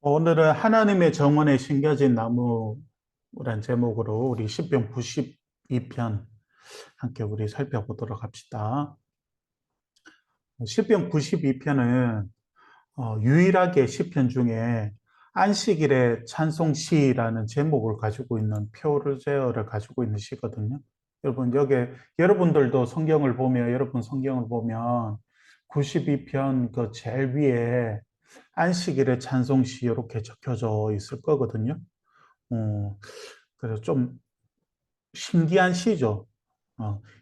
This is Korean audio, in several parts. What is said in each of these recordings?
오늘은 하나님의 정원에 심겨진 나무란 제목으로 우리 시편 92편 함께 우리 살펴보도록 합시다. 시편 92편은 유일하게 시편 중에 안식일의 찬송시라는 제목을 가지고 있는 표르제어를 가지고 있는 시거든요. 여러분들도 성경을 보면 여러분 성경을 보면 92편 그 제일 위에 안식일의 찬송시 이렇게 적혀져 있을 거거든요. 어, 그래서 좀 신기한 시죠.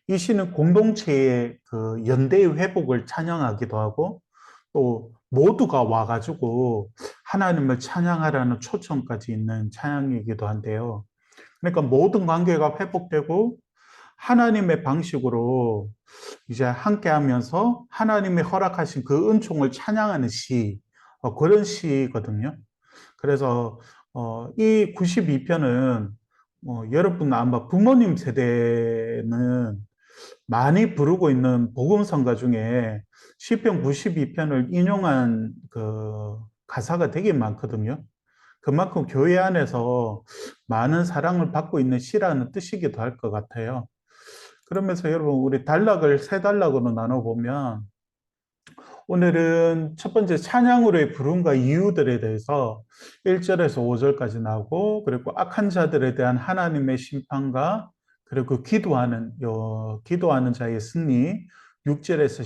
이 시는 공동체의 그 연대의 회복을 찬양하기도 하고 또 모두가 와가지고 하나님을 찬양하라는 초청까지 있는 찬양이기도 한데요. 그러니까 모든 관계가 회복되고 하나님의 방식으로 이제 함께 하면서 하나님이 허락하신 그 은총을 찬양하는 시, 그런 시거든요. 그래서 이 92편은 여러분 아마 부모님 세대는 많이 부르고 있는 복음성가 중에 시편 92편을 인용한 그 가사가 되게 많거든요. 그만큼 교회 안에서 많은 사랑을 받고 있는 시라는 뜻이기도 할 것 같아요. 그러면서 여러분 우리 단락을 세 단락으로 나눠보면 오늘은 첫 번째 찬양으로의 부름과 이유들에 대해서 1절에서 5절까지 나오고 그리고 악한 자들에 대한 하나님의 심판과 그리고 기도하는 자의 승리 6절에서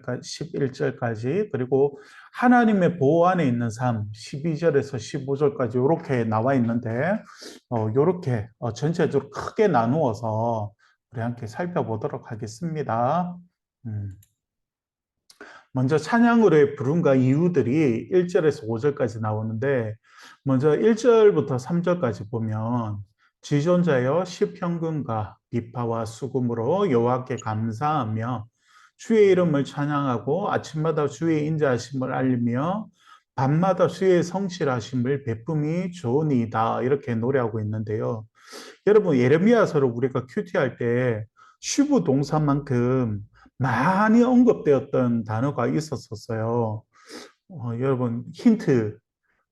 12절까지 11절까지 그리고 하나님의 보호 안에 있는 삶 12절에서 15절까지 이렇게 나와 있는데 이렇게 전체적으로 크게 나누어서 우리 함께 살펴보도록 하겠습니다. 음. 먼저 찬양으로의 부름과 이유들이 1절에서 5절까지 나오는데 먼저 1절부터 3절까지 보면 지존자여 시평금과 비파와 수금으로 여호와께 감사하며 주의 이름을 찬양하고 아침마다 주의 인자하심을 알리며 밤마다 주의 성실하심을 베품이 좋으니이다 이렇게 노래하고 있는데요. 여러분 예레미야서를 우리가 큐티할 때 쉬부 동사만큼 많이 언급되었던 단어가 있었었어요. 여러분 힌트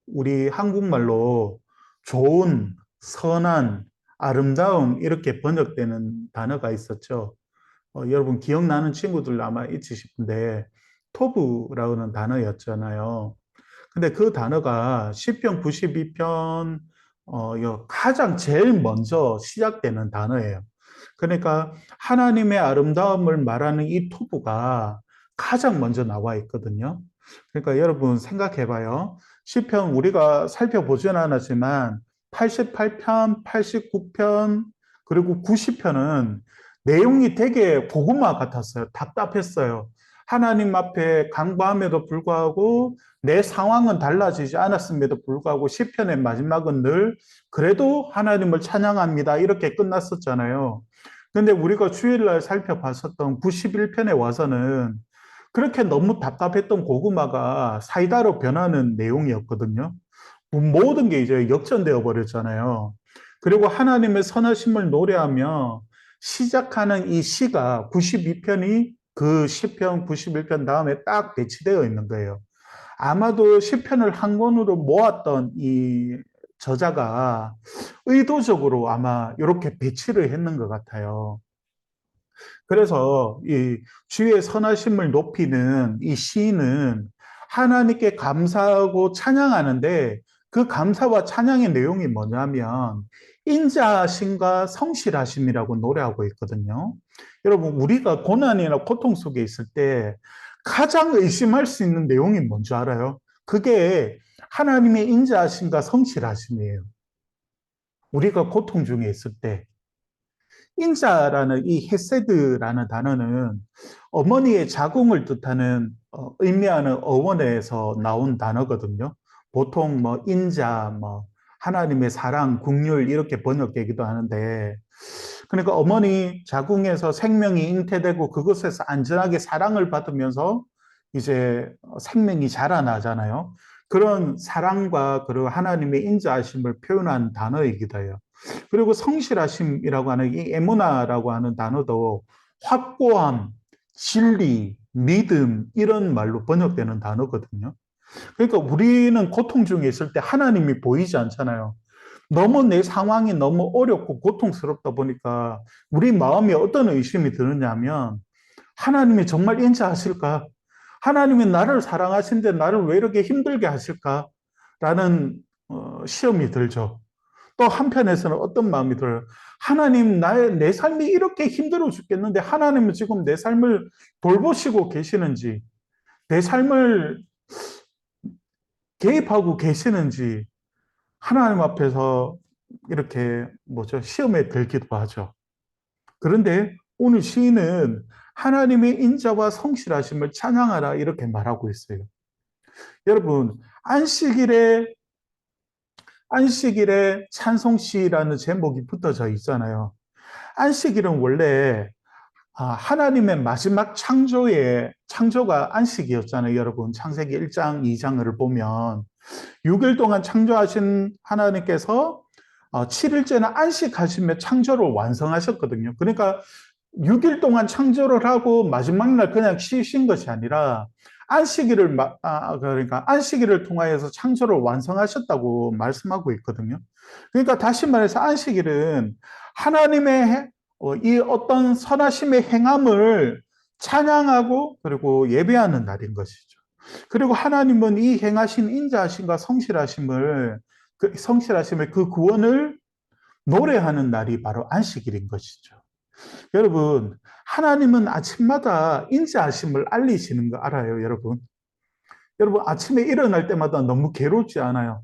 우리 한국말로 좋은, 선한, 아름다움 이렇게 번역되는 단어가 있었죠. 여러분 기억나는 친구들 아마 있으실 텐데 토부라는 단어였잖아요. 근데 그 단어가 시편 92편 가장 제일 먼저 시작되는 단어예요. 그러니까 하나님의 아름다움을 말하는 이 토부가 가장 먼저 나와 있거든요. 그러니까 여러분 생각해 봐요. 시편 우리가 살펴보지는 않았지만 88편, 89편, 그리고 90편은 내용이 되게 고구마 같았어요. 답답했어요. 하나님 앞에 간구함에도 불구하고 내 상황은 달라지지 않았음에도 불구하고 시편의 마지막은 늘 그래도 하나님을 찬양합니다. 이렇게 끝났었잖아요. 근데 우리가 주일날 살펴봤었던 91편에 와서는 그렇게 너무 답답했던 고구마가 사이다로 변하는 내용이었거든요. 모든 게 이제 역전되어 버렸잖아요. 그리고 하나님의 선하심을 노래하며 시작하는 이 시가 92편이 그 시편 91편 다음에 딱 배치되어 있는 거예요. 아마도 시편을 한 권으로 모았던 이 저자가 의도적으로 아마 이렇게 배치를 했는 것 같아요. 그래서 이 주의 선하심을 높이는 이 시인은 하나님께 감사하고 찬양하는데 그 감사와 찬양의 내용이 뭐냐면 인자하심과 성실하심이라고 노래하고 있거든요. 여러분 우리가 고난이나 고통 속에 있을 때 가장 의심할 수 있는 내용이 뭔지 알아요? 그게 하나님의 인자하심과 성실하심이에요. 우리가 고통 중에 있을 때 인자라는 이 헤세드라는 단어는 어머니의 자궁을 뜻하는 의미하는 어원에서 나온 단어거든요. 보통 뭐 인자, 뭐 하나님의 사랑, 국률 이렇게 번역되기도 하는데 그러니까 어머니 자궁에서 생명이 잉태되고 그것에서 안전하게 사랑을 받으면서 이제 생명이 자라나잖아요. 그런 사랑과 그리고 하나님의 인자하심을 표현한 단어이기도 해요. 그리고 성실하심이라고 하는 이 에모나라고 하는 단어도 확고함, 진리, 믿음 이런 말로 번역되는 단어거든요. 그러니까 우리는 고통 중에 있을 때 하나님이 보이지 않잖아요. 너무 내 상황이 너무 어렵고 고통스럽다 보니까 우리 마음에 어떤 의심이 드느냐면 하나님이 정말 인자하실까? 하나님이 나를 사랑하신데 나를 왜 이렇게 힘들게 하실까? 라는 시험이 들죠. 또 한편에서는 어떤 마음이 들어요? 하나님, 내 삶이 이렇게 힘들어 죽겠는데 하나님은 지금 내 삶을 돌보시고 계시는지, 내 삶을 개입하고 계시는지 하나님 앞에서 이렇게 뭐죠? 시험에 들기도 하죠. 그런데 오늘 시인은 하나님의 인자와 성실하심을 찬양하라 이렇게 말하고 있어요. 여러분, 안식일에 찬송시라는 제목이 붙어져 있잖아요. 안식일은 원래 하나님의 마지막 창조가 안식이었잖아요, 여러분. 창세기 1장, 2장을 보면 6일 동안 창조하신 하나님께서 7일째는 안식하시며 창조를 완성하셨거든요. 그러니까 6일 동안 창조를 하고 마지막 날 그냥 쉬신 것이 아니라 그러니까 안식일을 통하여서 창조를 완성하셨다고 말씀하고 있거든요. 그러니까 다시 말해서 안식일은 하나님의 이 어떤 선하심의 행함을 찬양하고 그리고 예배하는 날인 것이죠. 그리고 하나님은 이 행하신 인자하심과 성실하심의 그 구원을 노래하는 날이 바로 안식일인 것이죠. 여러분, 하나님은 아침마다 인자하심을 알리시는 거 알아요, 여러분? 여러분, 아침에 일어날 때마다 너무 괴롭지 않아요?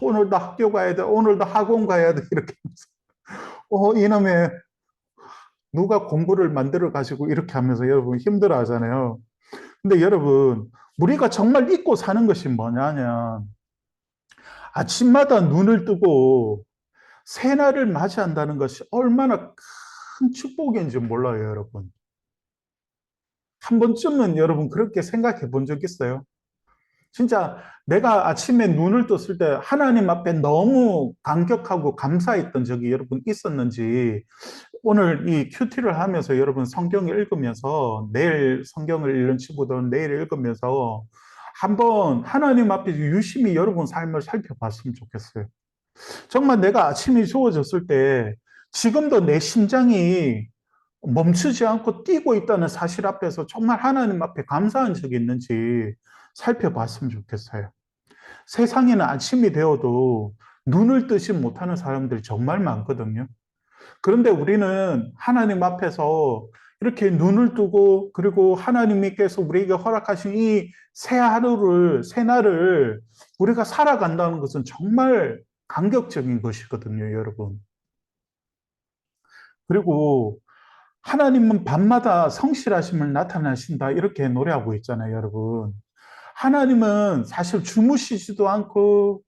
오늘도 학교 가야 돼, 오늘도 학원 가야 돼, 이렇게 하면서. 이놈의 누가 공부를 만들어 가지고 이렇게 하면서 여러분 힘들어 하잖아요. 근데 여러분, 우리가 정말 잊고 사는 것이 뭐냐면, 아침마다 눈을 뜨고 새날을 맞이한다는 것이 얼마나 큰 축복인지 몰라요, 여러분. 한 번쯤은 여러분 그렇게 생각해 본 적 있어요? 진짜 내가 아침에 눈을 떴을 때 하나님 앞에 너무 감격하고 감사했던 적이 여러분 있었는지 오늘 이 큐티를 하면서 여러분 성경을 읽으면서 내일 성경을 읽는 친구들은 내일 읽으면서 한번 하나님 앞에 유심히 여러분 삶을 살펴봤으면 좋겠어요. 정말 내가 아침이 주어졌을 때 지금도 내 심장이 멈추지 않고 뛰고 있다는 사실 앞에서 정말 하나님 앞에 감사한 적이 있는지 살펴봤으면 좋겠어요. 세상에는 아침이 되어도 눈을 뜨지 못하는 사람들이 정말 많거든요. 그런데 우리는 하나님 앞에서 이렇게 눈을 뜨고 그리고 하나님께서 우리에게 허락하신 이 새 날을 우리가 살아간다는 것은 정말 감격적인 것이거든요, 여러분. 그리고 하나님은 밤마다 성실하심을 나타나신다 이렇게 노래하고 있잖아요, 여러분. 하나님은 사실 주무시지도 않고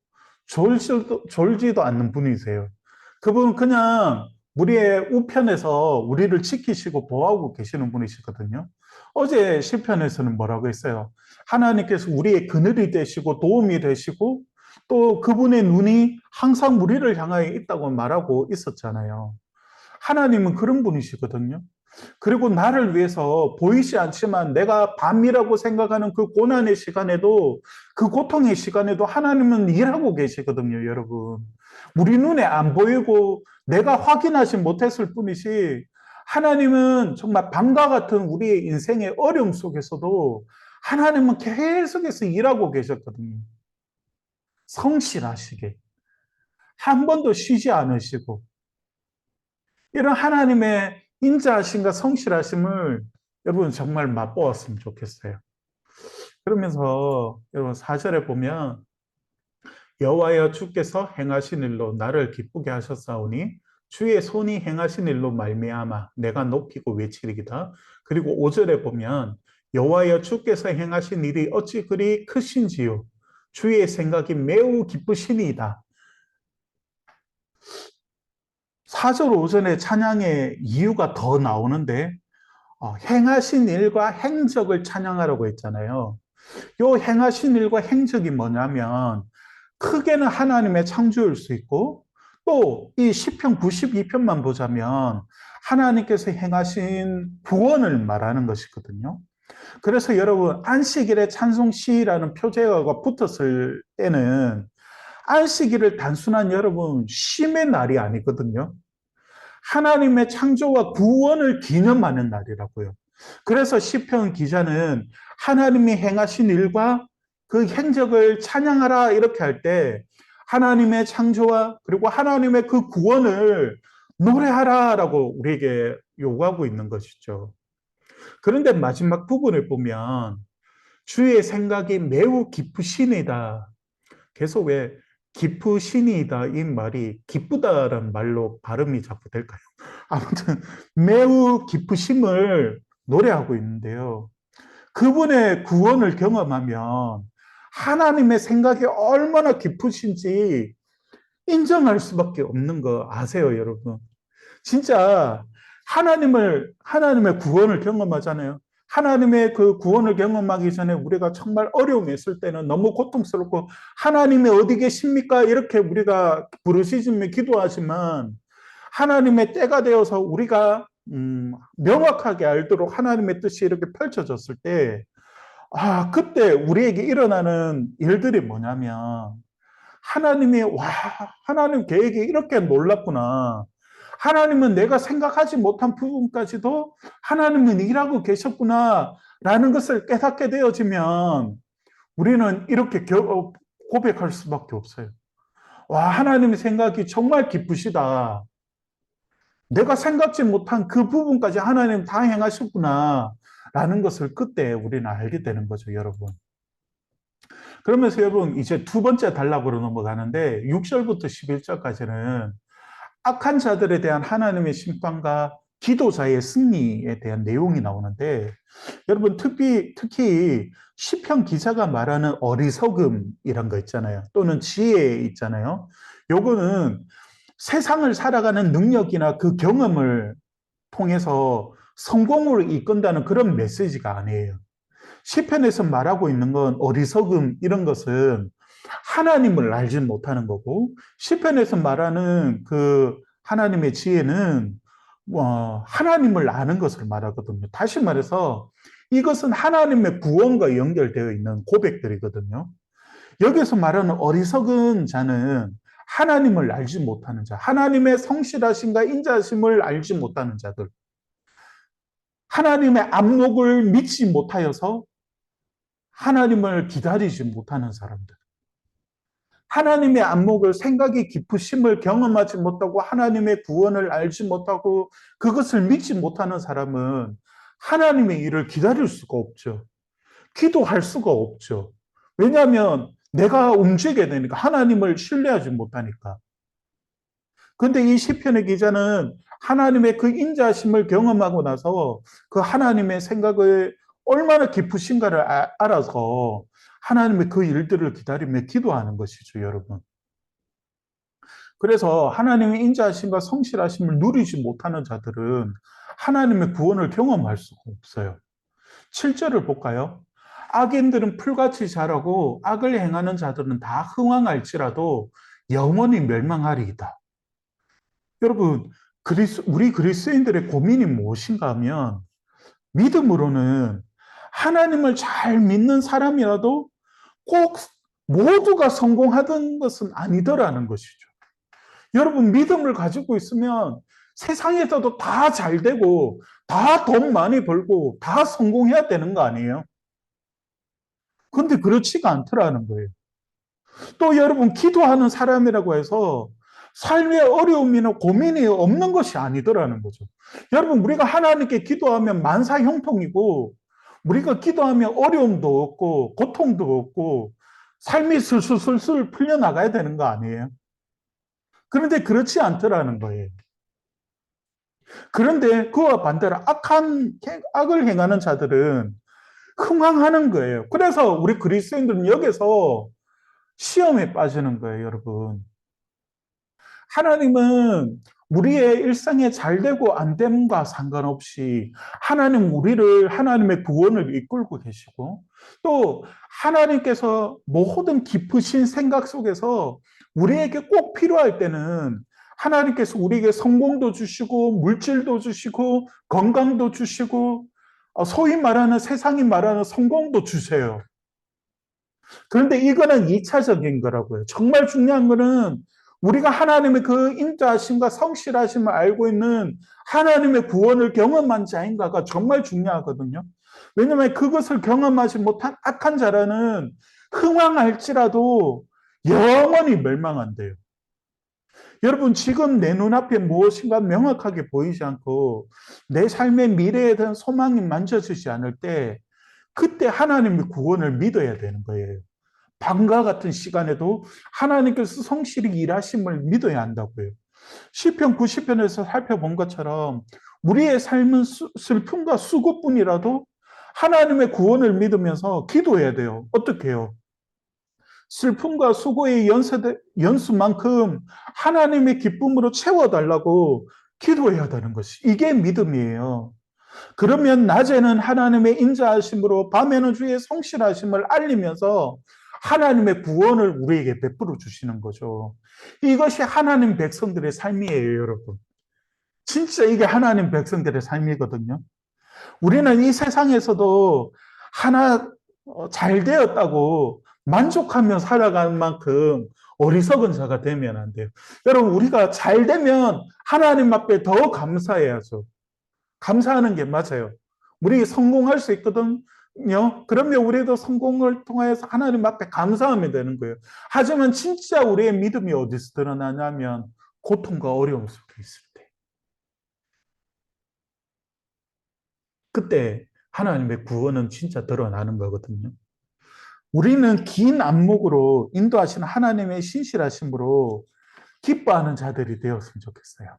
졸지도 않는 분이세요. 그분은 그냥 우리의 우편에서 우리를 지키시고 보호하고 계시는 분이시거든요. 어제 시편에서는 뭐라고 했어요? 하나님께서 우리의 그늘이 되시고 도움이 되시고 또 그분의 눈이 항상 우리를 향하여 있다고 말하고 있었잖아요. 하나님은 그런 분이시거든요. 그리고 나를 위해서 보이지 않지만 내가 밤이라고 생각하는 그 고난의 시간에도 그 고통의 시간에도 하나님은 일하고 계시거든요, 여러분. 우리 눈에 안 보이고 내가 확인하지 못했을 뿐이지 하나님은 정말 밤과 같은 우리의 인생의 어려움 속에서도 하나님은 계속해서 일하고 계셨거든요. 성실하시게. 한 번도 쉬지 않으시고 이런 하나님의 인자하심과 성실하심을 여러분 정말 맛보았으면 좋겠어요. 그러면서 여러분 4절에 보면 여호와여 주께서 행하신 일로 나를 기쁘게 하셨사오니 주의 손이 행하신 일로 말미암아 내가 높이고 외치리이다. 그리고 5절에 보면 여호와여 주께서 행하신 일이 어찌 그리 크신지요 주의 생각이 매우 기쁘시니이다. 4절 5절의 찬양의 이유가 더 나오는데 행하신 일과 행적을 찬양하라고 했잖아요. 요 행하신 일과 행적이 뭐냐면 크게는 하나님의 창조일 수 있고 또 이 시편 92편만 보자면 하나님께서 행하신 구원을 말하는 것이거든요. 그래서 여러분, 안식일에 찬송시라는 표제어가 붙었을 때는 안식일을 단순한 여러분 쉼의 날이 아니거든요. 하나님의 창조와 구원을 기념하는 날이라고요. 그래서 시편 기자는 하나님이 행하신 일과 그 행적을 찬양하라 이렇게 할 때 하나님의 창조와 그리고 하나님의 그 구원을 노래하라라고 우리에게 요구하고 있는 것이죠. 그런데 마지막 부분을 보면 주의 생각이 매우 깊으시니다. 계속 왜 기쁘시니다 이 말이 기쁘다라는 말로 발음이 자꾸 될까요? 아무튼 매우 기쁘심을 노래하고 있는데요. 그분의 구원을 경험하면 하나님의 생각이 얼마나 깊으신지 인정할 수밖에 없는 거 아세요, 여러분? 진짜 하나님의 구원을 경험하잖아요. 하나님의 그 구원을 경험하기 전에 우리가 정말 어려움이 있을 때는 너무 고통스럽고 하나님이 어디 계십니까? 이렇게 우리가 부르짖으며 기도하지만 하나님의 때가 되어서 우리가 명확하게 알도록 하나님의 뜻이 이렇게 펼쳐졌을 때, 그때 우리에게 일어나는 일들이 뭐냐면 하나님이 하나님 계획이 이렇게 놀랍구나. 하나님은 내가 생각하지 못한 부분까지도 하나님은 일하고 계셨구나. 라는 것을 깨닫게 되어지면 우리는 이렇게 고백할 수밖에 없어요. 하나님의 생각이 정말 기쁘시다. 내가 생각지 못한 그 부분까지 하나님 다 행하셨구나. 라는 것을 그때 우리는 알게 되는 거죠, 여러분. 그러면서 여러분, 이제 두 번째 단락으로 넘어가는데, 6절부터 11절까지는 악한 자들에 대한 하나님의 심판과 기도자의 승리에 대한 내용이 나오는데, 여러분, 특히 시편 기자가 말하는 어리석음이란 거 있잖아요. 또는 지혜 있잖아요. 요거는 세상을 살아가는 능력이나 그 경험을 통해서 성공으로 이끈다는 그런 메시지가 아니에요. 시편에서 말하고 있는 건 어리석음 이런 것은 하나님을 알지 못하는 거고 시편에서 말하는 그 하나님의 지혜는 하나님을 아는 것을 말하거든요. 다시 말해서 이것은 하나님의 구원과 연결되어 있는 고백들이거든요. 여기서 말하는 어리석은 자는 하나님을 알지 못하는 자, 하나님의 성실하심과 인자하심을 알지 못하는 자들, 하나님의 안목을 믿지 못하여서 하나님을 기다리지 못하는 사람들. 하나님의 안목을 생각이 깊으심을 경험하지 못하고 하나님의 구원을 알지 못하고 그것을 믿지 못하는 사람은 하나님의 일을 기다릴 수가 없죠. 기도할 수가 없죠. 왜냐하면 내가 움직여야 되니까 하나님을 신뢰하지 못하니까. 근데 이 시편의 기자는 하나님의 그 인자심을 경험하고 나서 그 하나님의 생각을 얼마나 깊으신가를 알아서 하나님의 그 일들을 기다리며 기도하는 것이죠, 여러분. 그래서 하나님의 인자하심과 성실하심을 누리지 못하는 자들은 하나님의 구원을 경험할 수가 없어요. 7절을 볼까요? 악인들은 풀같이 자라고 악을 행하는 자들은 다 흥왕할지라도 영원히 멸망하리이다. 여러분, 우리 그리스도인들의 고민이 무엇인가 하면 믿음으로는 하나님을 잘 믿는 사람이라도 꼭 모두가 성공하던 것은 아니더라는 것이죠. 여러분, 믿음을 가지고 있으면 세상에서도 다 잘 되고 다 돈 많이 벌고 다 성공해야 되는 거 아니에요? 근데 그렇지가 않더라는 거예요. 또 여러분, 기도하는 사람이라고 해서 삶의 어려움이나 고민이 없는 것이 아니더라는 거죠. 여러분, 우리가 하나님께 기도하면 만사 형통이고, 우리가 기도하면 어려움도 없고, 고통도 없고, 삶이 술술술술 풀려나가야 되는 거 아니에요? 그런데 그렇지 않더라는 거예요. 그런데 그와 반대로 악을 행하는 자들은 흥황하는 거예요. 그래서 우리 그리스도인들은 여기서 시험에 빠지는 거예요, 여러분. 하나님은 우리의 일상에 잘 되고 안 됨과 상관없이 우리를 하나님의 구원을 이끌고 계시고 또 하나님께서 모든 깊으신 생각 속에서 우리에게 꼭 필요할 때는 하나님께서 우리에게 성공도 주시고 물질도 주시고 건강도 주시고 소위 말하는 세상이 말하는 성공도 주세요. 그런데 이거는 2차적인 거라고요. 정말 중요한 거는 우리가 하나님의 그 인자하심과 성실하심을 알고 있는 하나님의 구원을 경험한 자인가가 정말 중요하거든요. 왜냐하면 그것을 경험하지 못한 악한 자라는 흥왕할지라도 영원히 멸망한대요. 여러분, 지금 내 눈앞에 무엇인가 명확하게 보이지 않고 내 삶의 미래에 대한 소망이 만져지지 않을 때 그때 하나님의 구원을 믿어야 되는 거예요. 밤과 같은 시간에도 하나님께서 성실히 일하심을 믿어야 한다고요. 시편 90편에서 살펴본 것처럼 우리의 삶은 슬픔과 수고뿐이라도 하나님의 구원을 믿으면서 기도해야 돼요. 어떻게 해요? 슬픔과 수고의 연수만큼 하나님의 기쁨으로 채워달라고 기도해야 되는 것이 이게 믿음이에요. 그러면 낮에는 하나님의 인자하심으로 밤에는 주의 성실하심을 알리면서 하나님의 구원을 우리에게 베풀어 주시는 거죠. 이것이 하나님 백성들의 삶이에요, 여러분. 진짜 이게 하나님 백성들의 삶이거든요. 우리는 이 세상에서도 하나 잘 되었다고 만족하며 살아가는 만큼 어리석은 자가 되면 안 돼요. 여러분, 우리가 잘 되면 하나님 앞에 더 감사해야죠. 감사하는 게 맞아요. 우리 성공할 수 있거든요. 그러면 우리도 성공을 통해서 하나님 앞에 감사하면 되는 거예요. 하지만 진짜 우리의 믿음이 어디서 드러나냐면 고통과 어려움 속에 있을 때. 그때 하나님의 구원은 진짜 드러나는 거거든요. 우리는 긴 안목으로 인도하시는 하나님의 신실하심으로 기뻐하는 자들이 되었으면 좋겠어요.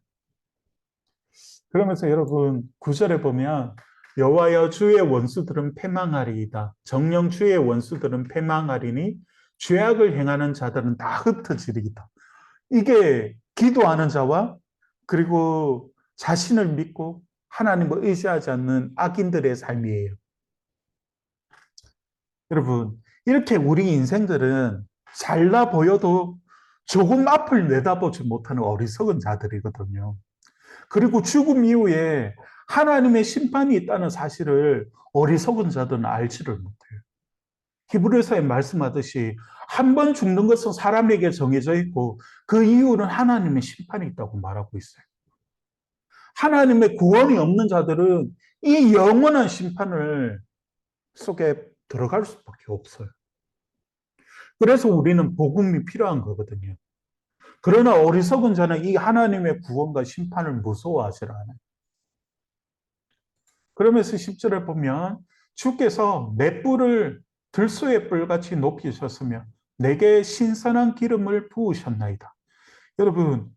그러면서 여러분 9절에 보면 여호와여 주의 원수들은 패망하리이다. 정령 주의 원수들은 패망하리니 죄악을 행하는 자들은 다 흩어지리이다. 이게 기도하는 자와 그리고 자신을 믿고 하나님을 의지하지 않는 악인들의 삶이에요. 여러분, 이렇게 우리 인생들은 잘나 보여도 조금 앞을 내다보지 못하는 어리석은 자들이거든요. 그리고 죽음 이후에 하나님의 심판이 있다는 사실을 어리석은 자들은 알지를 못해요. 히브리서에 말씀하듯이 한 번 죽는 것은 사람에게 정해져 있고 그 이유는 하나님의 심판이 있다고 말하고 있어요. 하나님의 구원이 없는 자들은 이 영원한 심판을 속에 들어갈 수밖에 없어요. 그래서 우리는 복음이 필요한 거거든요. 그러나 어리석은 자는 이 하나님의 구원과 심판을 무서워하지 않아요. 그러면서 10절에 보면 주께서 내 뿔을 들소의 뿔같이 높이셨으며 내게 신선한 기름을 부으셨나이다. 여러분,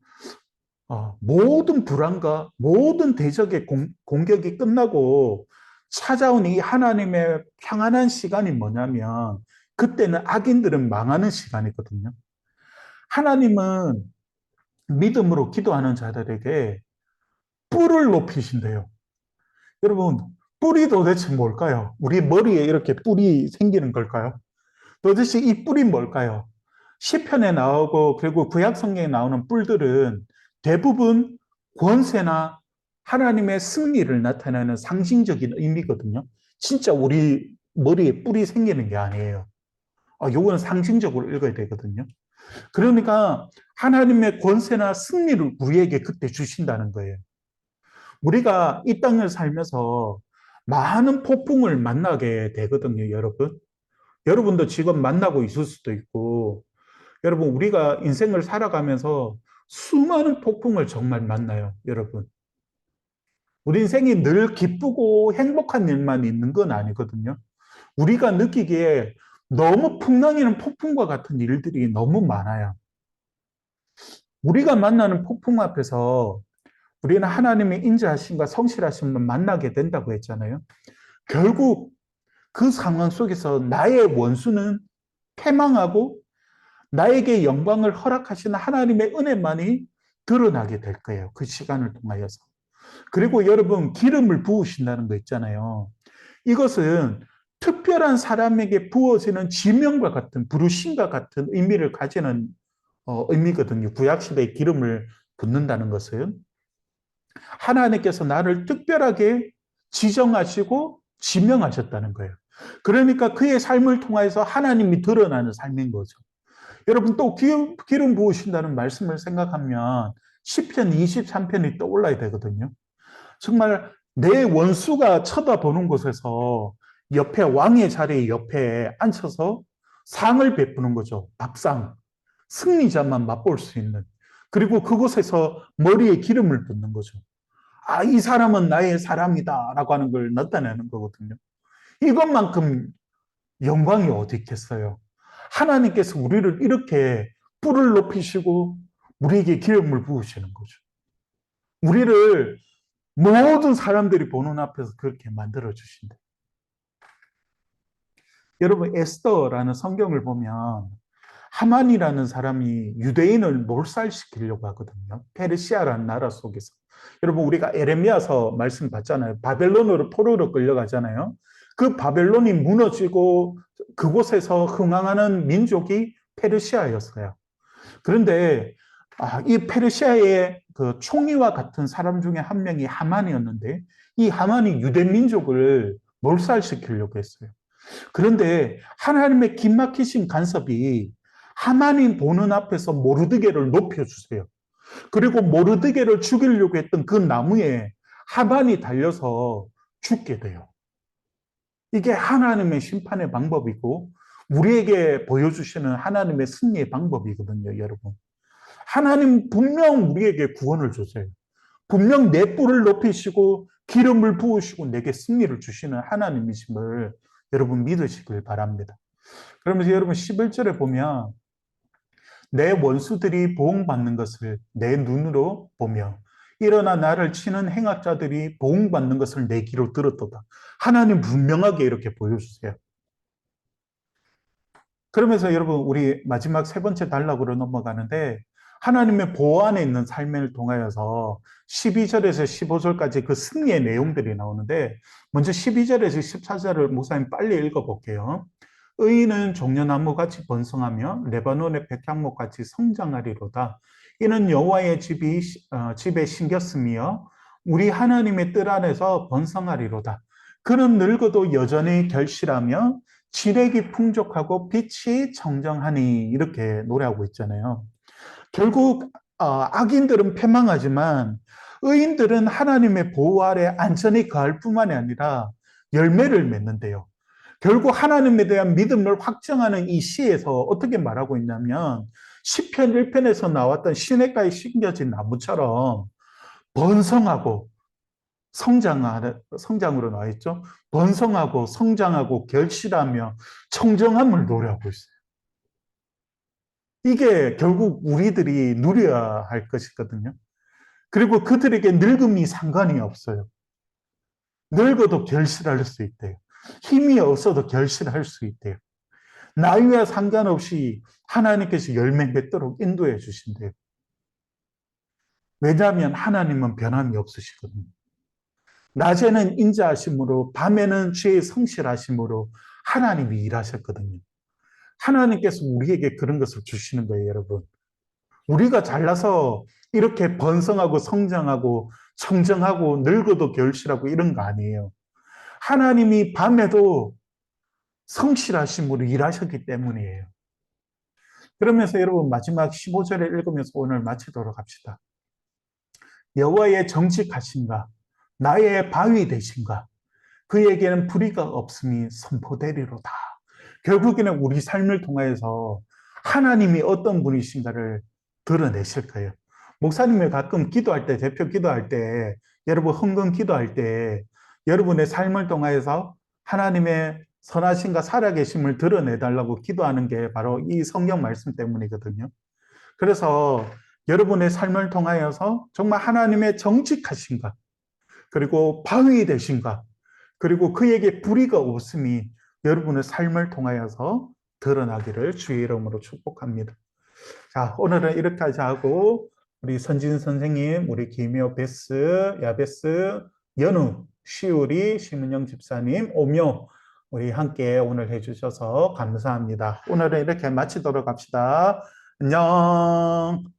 모든 불안과 모든 대적의 공격이 끝나고 찾아온 이 하나님의 평안한 시간이 뭐냐면 그때는 악인들은 망하는 시간이거든요. 하나님은 믿음으로 기도하는 자들에게 뿔을 높이신대요. 여러분, 뿔이 도대체 뭘까요? 우리 머리에 이렇게 뿔이 생기는 걸까요? 도대체 이 뿔이 뭘까요? 시편에 나오고 그리고 구약 성경에 나오는 뿔들은 대부분 권세나 하나님의 승리를 나타내는 상징적인 의미거든요. 진짜 우리 머리에 뿔이 생기는 게 아니에요. 요거는 상징적으로 읽어야 되거든요. 그러니까 하나님의 권세나 승리를 우리에게 그때 주신다는 거예요. 우리가 이 땅을 살면서 많은 폭풍을 만나게 되거든요, 여러분. 여러분도 지금 만나고 있을 수도 있고, 여러분, 우리가 인생을 살아가면서 수많은 폭풍을 정말 만나요, 여러분. 우리 인생이 늘 기쁘고 행복한 일만 있는 건 아니거든요. 우리가 느끼기에 너무 풍랑이는 폭풍과 같은 일들이 너무 많아요. 우리가 만나는 폭풍 앞에서 우리는 하나님의 인자하심과 성실하심을 만나게 된다고 했잖아요. 결국 그 상황 속에서 나의 원수는 패망하고 나에게 영광을 허락하시는 하나님의 은혜만이 드러나게 될 거예요. 그 시간을 통하여서. 그리고 여러분, 기름을 부으신다는 거 있잖아요. 이것은 특별한 사람에게 부어지는 지명과 같은, 부르심과 같은 의미를 가지는 의미거든요. 구약시대에 기름을 붓는다는 것은. 하나님께서 나를 특별하게 지정하시고 지명하셨다는 거예요. 그러니까 그의 삶을 통해서 하나님이 드러나는 삶인 거죠. 여러분 또 기름 부으신다는 말씀을 생각하면 시편 23편이 떠올라야 되거든요. 정말 내 원수가 쳐다보는 곳에서 옆에 왕의 자리 옆에 앉혀서 상을 베푸는 거죠. 밥상. 승리자만 맛볼 수 있는. 그리고 그곳에서 머리에 기름을 붓는 거죠. 아, 이 사람은 나의 사람이다라고 하는 걸 나타내는 거거든요. 이것만큼 영광이 어디 있겠어요? 하나님께서 우리를 이렇게 뿔을 높이시고 우리에게 기름을 부으시는 거죠. 우리를 모든 사람들이 보는 앞에서 그렇게 만들어 주신대. 여러분 에스더라는 성경을 보면 하만이라는 사람이 유대인을 몰살시키려고 하거든요. 페르시아라는 나라 속에서. 여러분 우리가 에레미야서 말씀 봤잖아요. 바벨론으로 포로로 끌려가잖아요. 그 바벨론이 무너지고 그곳에서 흥황하는 민족이 페르시아였어요. 그런데 이 페르시아의 그 총리와 같은 사람 중에 한 명이 하만이었는데 이 하만이 유대 민족을 몰살시키려고 했어요. 그런데 하나님의 긴막히신 간섭이 하만이 보는 앞에서 모르드게를 높여주세요. 그리고 모르드게를 죽이려고 했던 그 나무에 하만이 달려서 죽게 돼요. 이게 하나님의 심판의 방법이고 우리에게 보여주시는 하나님의 승리의 방법이거든요, 여러분. 하나님 분명 우리에게 구원을 주세요. 분명 내 뿔을 높이시고 기름을 부으시고 내게 승리를 주시는 하나님이심을 여러분 믿으시길 바랍니다. 그러면서 여러분 11절에 보면 내 원수들이 보응받는 것을 내 눈으로 보며 일어나 나를 치는 행악자들이 보응받는 것을 내 귀로 들었도다. 하나님 분명하게 이렇게 보여주세요. 그러면서 여러분 우리 마지막 세 번째 단락으로 넘어가는데 하나님의 보호 안에 있는 삶을 통하여서 12절에서 15절까지 그 승리의 내용들이 나오는데 먼저 12절에서 14절을 목사님 빨리 읽어볼게요. 의인은 종려나무같이 번성하며 레바논의 백향목같이 성장하리로다. 이는 여호와의 집에 심겼으며 우리 하나님의 뜰 안에서 번성하리로다. 그는 늙어도 여전히 결실하며 지력이 풍족하고 빛이 청정하니 이렇게 노래하고 있잖아요. 결국 악인들은 패망하지만 의인들은 하나님의 보호 아래 안전히 거할 뿐만이 아니라 열매를 맺는데요. 결국 하나님에 대한 믿음을 확정하는 이 시에서 어떻게 말하고 있냐면 시편 1편에서 나왔던 시냇가에 심겨진 나무처럼 번성하고 성장으로 나와 있죠. 번성하고 성장하고 결실하며 청정함을 노래하고 있어요. 이게 결국 우리들이 누려야 할 것이거든요. 그리고 그들에게 늙음이 상관이 없어요. 늙어도 결실할 수 있대요. 힘이 없어도 결실할 수 있대요. 나이와 상관없이 하나님께서 열매 맺도록 인도해 주신대요. 왜냐하면 하나님은 변함이 없으시거든요. 낮에는 인자하심으로 밤에는 죄의 성실하심으로 하나님이 일하셨거든요. 하나님께서 우리에게 그런 것을 주시는 거예요, 여러분. 우리가 잘나서 이렇게 번성하고 성장하고 청정하고 늙어도 결실하고 이런 거 아니에요. 하나님이 밤에도 성실하심으로 일하셨기 때문이에요. 그러면서 여러분 마지막 15절에 읽으면서 오늘 마치도록 합시다. 여호와의 정직하신가 나의 바위 되신가 그에게는 불의가 없음이 선포되리로다. 결국에는 우리 삶을 통해서 하나님이 어떤 분이신가를 드러내실 거예요. 목사님이 가끔 기도할 때, 대표 기도할 때, 여러분 헌금 기도할 때 여러분의 삶을 통해서 하나님의 선하심과 살아계심을 드러내달라고 기도하는 게 바로 이 성경 말씀 때문이거든요. 그래서 여러분의 삶을 통하여서 정말 하나님의 정직하신가, 그리고 바위 되신가, 그리고 그에게 불의가 없음이 여러분의 삶을 통하여서 드러나기를 주의 이름으로 축복합니다. 자, 오늘은 이렇게까지 하고 우리 선진 선생님, 우리 김효 베스, 야베스, 연우, 시우리, 심은영 집사님, 오묘 우리 함께 오늘 해주셔서 감사합니다. 오늘은 이렇게 마치도록 합시다. 안녕.